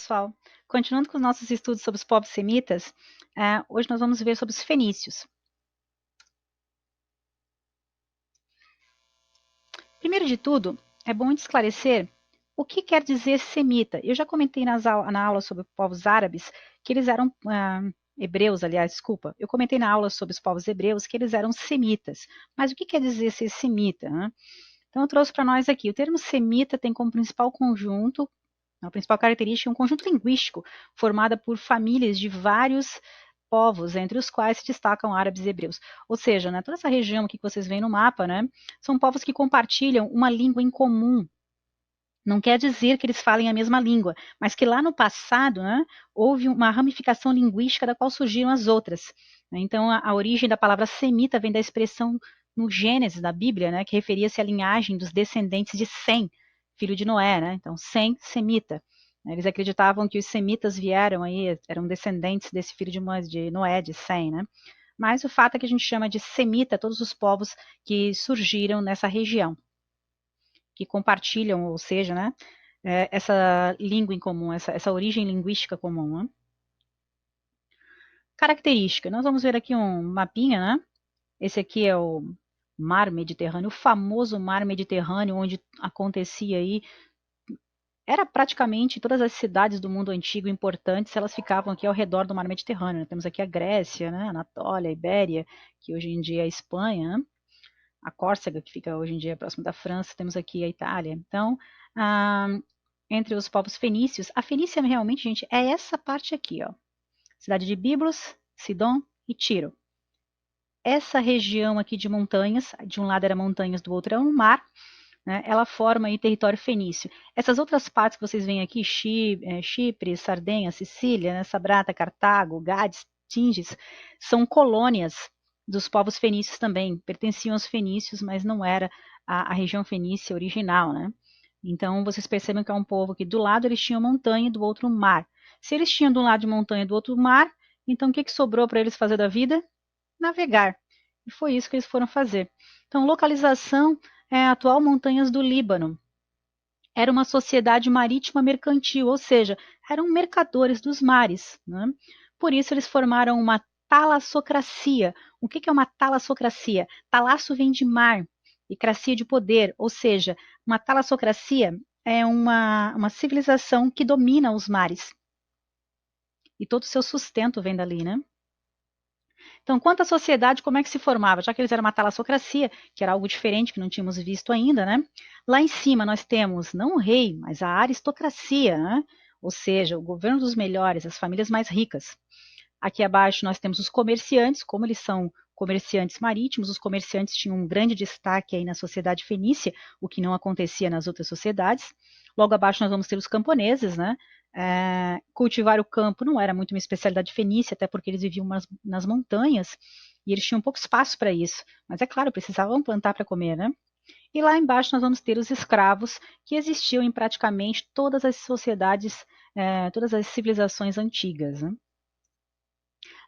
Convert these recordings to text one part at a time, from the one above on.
pessoal. Continuando com os nossos estudos sobre os povos semitas, hoje nós vamos ver sobre os fenícios. Primeiro de tudo, é bom esclarecer o que quer dizer semita. Eu já comentei na aula sobre povos árabes que eles eram hebreus, aliás, desculpa. Eu comentei na aula sobre os povos hebreus que eles eram semitas. Mas o que quer dizer ser semita, né? Então eu trouxe para nós aqui. O termo semita tem como principal conjunto, a principal característica, um conjunto linguístico formado por famílias de vários povos, entre os quais se destacam árabes e hebreus. Ou seja, né, toda essa região aqui que vocês veem no mapa, né, são povos que compartilham uma língua em comum. Não quer dizer que eles falem a mesma língua, mas que lá no passado, né, houve uma ramificação linguística da qual surgiram as outras. Então, a origem da palavra semita vem da expressão no Gênesis da Bíblia, né, que referia-se à linhagem dos descendentes de Sem, filho de Noé, né? Então, Sem, semita. Eles acreditavam que os semitas vieram aí, eram descendentes desse filho de Noé, de Sem, né? Mas o fato é que a gente chama de semita todos os povos que surgiram nessa região, que compartilham, ou seja, né, essa língua em comum, essa origem linguística comum. Né? Característica, nós vamos ver aqui um mapinha, né? Esse aqui é o Mar Mediterrâneo, o famoso Mar Mediterrâneo, onde acontecia aí, era praticamente todas as cidades do mundo antigo importantes, elas ficavam aqui ao redor do Mar Mediterrâneo. Né? Temos aqui a Grécia, né? A Anatólia, a Ibéria, que hoje em dia é a Espanha, né? A Córcega, que fica hoje em dia próximo da França, temos aqui a Itália. Então, entre os povos fenícios, a Fenícia realmente, gente, é essa parte aqui, ó. Cidade de Biblos, Sidom e Tiro. Essa região aqui de montanhas, de um lado era montanhas, do outro era um mar, né, ela forma aí território fenício. Essas outras partes que vocês veem aqui, Chipre, Sardenha, Sicília, né, Sabrata, Cartago, Gades, Tinges, são colônias dos povos fenícios também, pertenciam aos fenícios, mas não era a região fenícia original, né? Então vocês percebem que é um povo que do lado eles tinham montanha e do outro mar. Se eles tinham de um lado de montanha e do outro mar, então o que sobrou para eles fazer da vida? Navegar. E foi isso que eles foram fazer. Então, localização é a atual montanhas do Líbano. Era uma sociedade marítima mercantil, ou seja, eram mercadores dos mares. Né? Por isso, eles formaram uma talassocracia. O que é uma talassocracia? Talasso vem de mar e cracia de poder, ou seja, uma talassocracia é uma civilização que domina os mares. E todo o seu sustento vem dali, né? Então, quanto à sociedade, como é que se formava? Já que eles eram uma talassocracia, que era algo diferente, que não tínhamos visto ainda, né? Lá em cima nós temos não o rei, mas a aristocracia, né? Ou seja, o governo dos melhores, as famílias mais ricas. Aqui abaixo nós temos os comerciantes, como eles são comerciantes marítimos, os comerciantes tinham um grande destaque aí na sociedade fenícia, o que não acontecia nas outras sociedades. Logo abaixo nós vamos ter os camponeses, né? Cultivar o campo não era muito uma especialidade fenícia, até porque eles viviam nas montanhas e eles tinham pouco espaço para isso. Mas é claro, precisavam plantar para comer, né? E lá embaixo nós vamos ter os escravos, que existiam em praticamente todas as sociedades, todas as civilizações antigas. Né?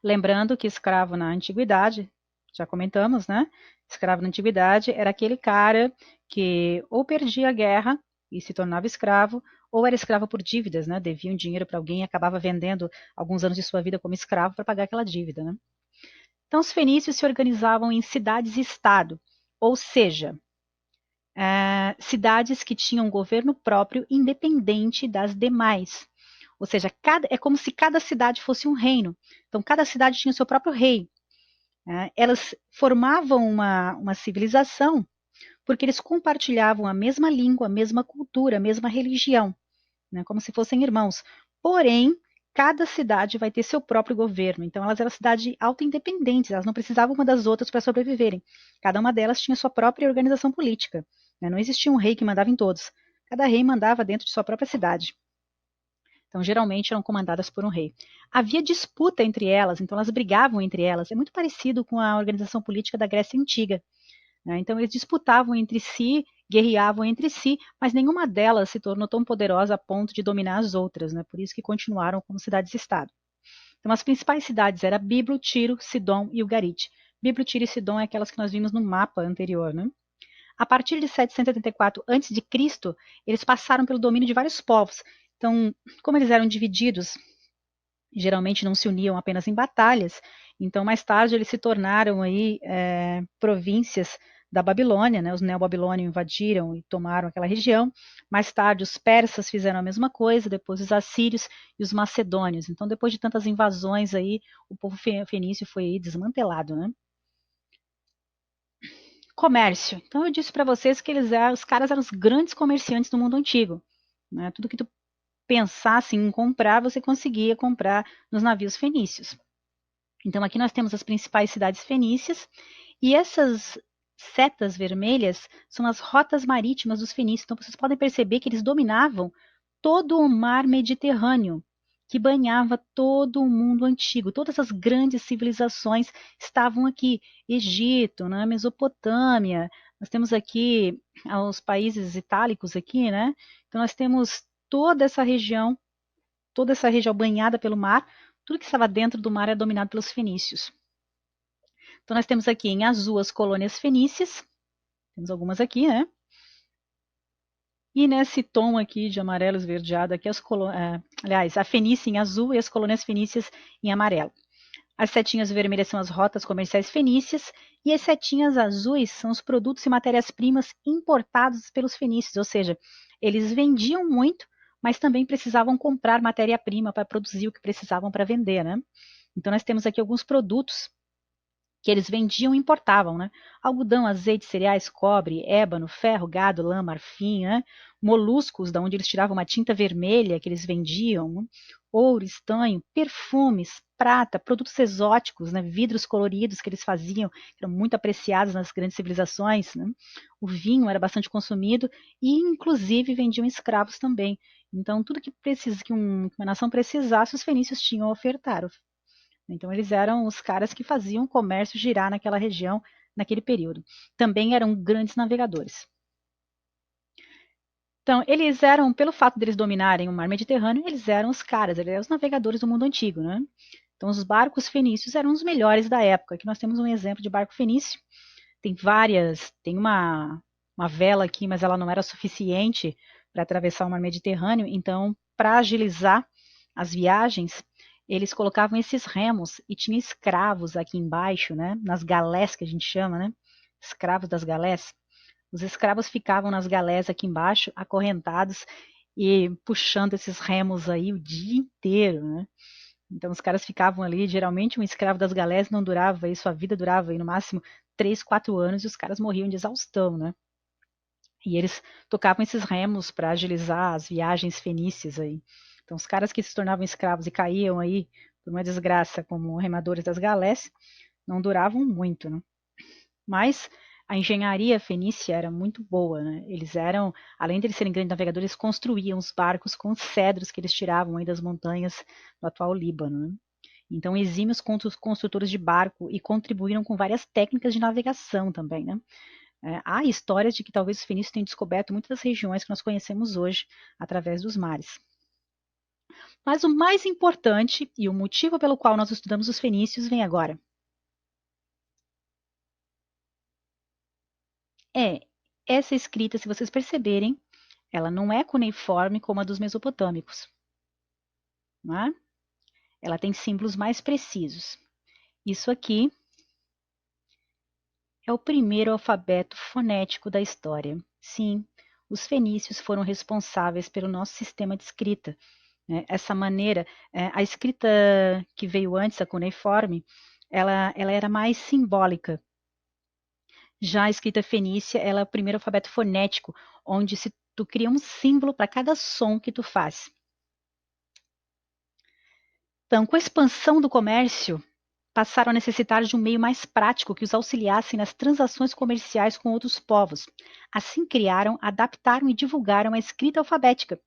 Lembrando que escravo na antiguidade, já comentamos, né? Escravo na antiguidade era aquele cara que ou perdia a guerra e se tornava escravo, ou era escravo por dívidas, né? Devia um dinheiro para alguém e acabava vendendo alguns anos de sua vida como escravo para pagar aquela dívida, né? Então, os fenícios se organizavam em cidades e estado, ou seja, cidades que tinham um governo próprio independente das demais. Ou seja, é como se cada cidade fosse um reino. Então, cada cidade tinha o seu próprio rei. Né? Elas formavam uma civilização porque eles compartilhavam a mesma língua, a mesma cultura, a mesma religião, né? Como se fossem irmãos. Porém, cada cidade vai ter seu próprio governo. Então, elas eram cidades auto-independentes, elas não precisavam uma das outras para sobreviverem. Cada uma delas tinha sua própria organização política. Né? Não existia um rei que mandava em todos. Cada rei mandava dentro de sua própria cidade. Então, geralmente eram comandadas por um rei. Havia disputa entre elas, então elas brigavam entre elas. É muito parecido com a organização política da Grécia Antiga. Né? Então, eles disputavam entre si, guerreavam entre si, mas nenhuma delas se tornou tão poderosa a ponto de dominar as outras. Né? Por isso que continuaram como cidades-estado. Então, as principais cidades eram Biblo, Tiro, Sidom e Ugarit. Biblo, Tiro e Sidom é aquelas que nós vimos no mapa anterior. Né? A partir de 784 a.C., eles passaram pelo domínio de vários povos. Então, como eles eram divididos, geralmente não se uniam apenas em batalhas, então mais tarde eles se tornaram aí províncias da Babilônia, né? Os neobabilônios invadiram e tomaram aquela região. Mais tarde os persas fizeram a mesma coisa, depois os assírios e os macedônios. Então depois de tantas invasões aí, o povo fenício foi aí desmantelado, né? Comércio. Então eu disse para vocês que os caras eram os grandes comerciantes do mundo antigo, né? Tudo que tu pensasse em comprar, você conseguia comprar nos navios fenícios. Então aqui nós temos as principais cidades fenícias e essas setas vermelhas são as rotas marítimas dos fenícios. Então vocês podem perceber que eles dominavam todo o mar Mediterrâneo, que banhava todo o mundo antigo. Todas as grandes civilizações estavam aqui. Egito, né, Mesopotâmia, nós temos aqui os países itálicos aqui, né? Então nós temos toda essa região banhada pelo mar, tudo que estava dentro do mar é dominado pelos fenícios. Então nós temos aqui em azul as colônias fenícias, temos algumas aqui, né? E nesse tom aqui de amarelo esverdeado, aqui aliás, a Fenícia em azul e as colônias fenícias em amarelo. As setinhas vermelhas são as rotas comerciais fenícias e as setinhas azuis são os produtos e matérias-primas importados pelos fenícios, ou seja, eles vendiam muito, mas também precisavam comprar matéria-prima para produzir o que precisavam para vender, né? Então nós temos aqui alguns produtos que eles vendiam e importavam, né? Algodão, azeite, cereais, cobre, ébano, ferro, gado, lã, marfim, né? Moluscos, da onde eles tiravam uma tinta vermelha que eles vendiam, né? Ouro, estanho, perfumes, prata, produtos exóticos, né? Vidros coloridos que eles faziam, que eram muito apreciados nas grandes civilizações, né? O vinho era bastante consumido e, inclusive, vendiam escravos também. Então, tudo que uma nação precisasse, os fenícios tinham a ofertar. Então, eles eram os caras que faziam o comércio girar naquela região, naquele período. Também eram grandes navegadores. Então, eles eram, pelo fato deles dominarem o mar Mediterrâneo, eles eram os caras, eles eram os navegadores do mundo antigo, né? Então, os barcos fenícios eram os melhores da época. Aqui nós temos um exemplo de barco fenício. Tem uma vela aqui, mas ela não era suficiente para atravessar o mar Mediterrâneo. Então, para agilizar as viagens, eles colocavam esses remos e tinha escravos aqui embaixo, né? Nas galés que a gente chama, né? Escravos das galés. Os escravos ficavam nas galés aqui embaixo, acorrentados e puxando esses remos aí o dia inteiro, né? Então os caras ficavam ali, geralmente um escravo das galés não durava, aí sua vida durava aí, no máximo 3, 4 anos e os caras morriam de exaustão, né? E eles tocavam esses remos para agilizar as viagens fenícias aí. Então os caras que se tornavam escravos e caíam aí por uma desgraça como remadores das galés, não duravam muito, né? Mas a engenharia fenícia era muito boa, né? Eles eram, além de eles serem grandes navegadores, eles construíam os barcos com os cedros que eles tiravam aí das montanhas do atual Líbano, né? Então, exímios construtores de barco e contribuíram com várias técnicas de navegação também, né? Há histórias de que talvez os fenícios tenham descoberto muitas das regiões que nós conhecemos hoje através dos mares. Mas o mais importante e o motivo pelo qual nós estudamos os fenícios vem agora. Essa escrita, se vocês perceberem, ela não é cuneiforme como a dos mesopotâmicos, não é? Ela tem símbolos mais precisos. Isso aqui é o primeiro alfabeto fonético da história. Sim, os fenícios foram responsáveis pelo nosso sistema de escrita, né? Essa maneira, a escrita que veio antes, a cuneiforme, ela era mais simbólica. Já a escrita fenícia, ela é o primeiro alfabeto fonético, onde tu cria um símbolo para cada som que tu faz. Então, com a expansão do comércio, passaram a necessitar de um meio mais prático que os auxiliasse nas transações comerciais com outros povos. Assim criaram, adaptaram e divulgaram a escrita alfabética.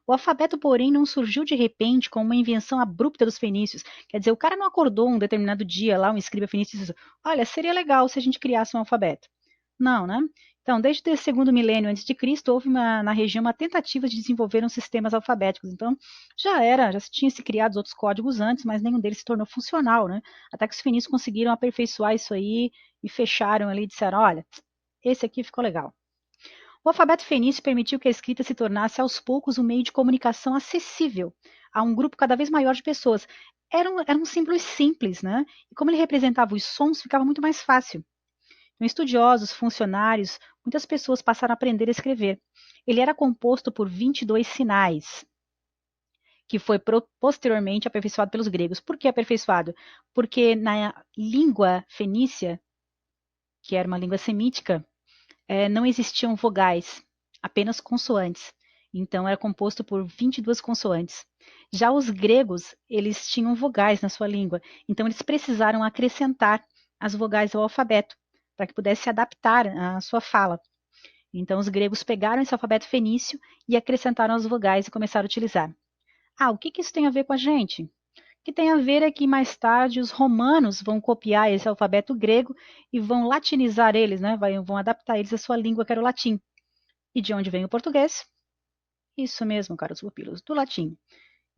O alfabeto, porém, não surgiu de repente como uma invenção abrupta dos fenícios. Quer dizer, o cara não acordou um determinado dia lá, um escriba fenício, e disse: olha, seria legal se a gente criasse um alfabeto. Não, né? Então, desde o segundo milênio antes de Cristo, houve na região uma tentativa de desenvolver uns sistemas alfabéticos. Então, já tinha se criado outros códigos antes, mas nenhum deles se tornou funcional, né? Até que os fenícios conseguiram aperfeiçoar isso aí e fecharam ali e disseram: olha, esse aqui ficou legal. O alfabeto fenício permitiu que a escrita se tornasse aos poucos um meio de comunicação acessível a um grupo cada vez maior de pessoas. Eram símbolos simples, né? E como ele representava os sons, ficava muito mais fácil. Então, estudiosos, funcionários, muitas pessoas passaram a aprender a escrever. Ele era composto por 22 sinais, que foi posteriormente aperfeiçoado pelos gregos. Por que aperfeiçoado? Porque na língua fenícia, que era uma língua semítica, não existiam vogais, apenas consoantes. Então, era composto por 22 consoantes. Já os gregos, eles tinham vogais na sua língua, então eles precisaram acrescentar as vogais ao alfabeto, para que pudesse se adaptar à sua fala. Então, os gregos pegaram esse alfabeto fenício e acrescentaram as vogais e começaram a utilizar. Ah, o que isso tem a ver com a gente? O que tem a ver é que mais tarde os romanos vão copiar esse alfabeto grego e vão latinizar eles, né? Vão adaptar eles à sua língua, que era o latim. E de onde vem o português? Isso mesmo, caros pupilos, do latim.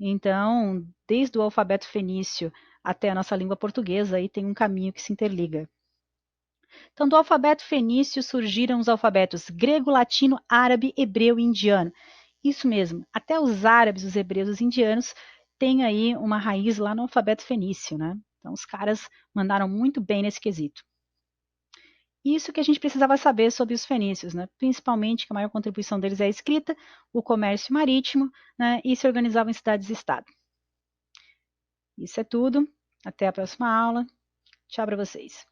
Então, desde o alfabeto fenício até a nossa língua portuguesa, aí tem um caminho que se interliga. Então, do alfabeto fenício surgiram os alfabetos grego, latino, árabe, hebreu e indiano. Isso mesmo, até os árabes, os hebreus, os indianos têm aí uma raiz lá no alfabeto fenício, né? Então, os caras mandaram muito bem nesse quesito. Isso que a gente precisava saber sobre os fenícios, né? Principalmente que a maior contribuição deles é a escrita, o comércio marítimo, né? E se organizavam em cidades-estado. Isso é tudo. Até a próxima aula. Tchau para vocês.